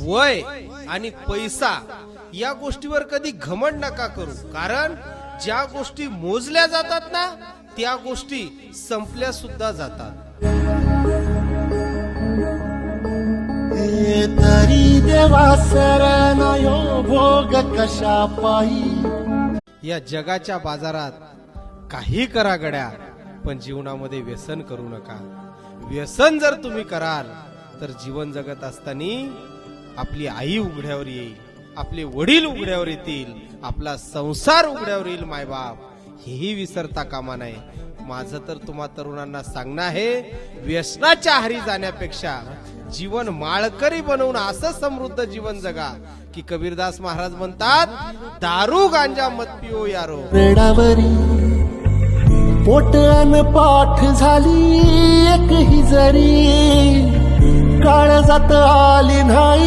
वय आणि पैसा या गोष्टीवर कधी घमंड नका करू, कारण ज्या गोष्टी मोजल्या जातात ना त्या गोष्टी संपल्या सुद्धा जातात. तरी देवा सरनायो भोग कशा पायी. या जगाच्या बाजारात काही करा गड्या, पण जीवनामध्ये व्यसन करू नका. व्यसन जर तुम्ही कराल तर जीवन जगत असताना आपली आई उघड्यावर येईल, आपले वडील उघड्यावर येतील, आपला संसार उघड्यावर येईल. मायबाप हेही विसरता कामा नये. माझं तर तुम्हा तरुणांना सांगणं आहे, व्यसनाच्या आहारी जाण्यापेक्षा जीवन माळकरी बनवून असं समृद्ध जीवन जगा की कबीरदास महाराज म्हणतात, दारू गांजा मत पिओ यारो. रेडावरी पोटन पाठ झाली एक ही जरी, काळजात आली नाही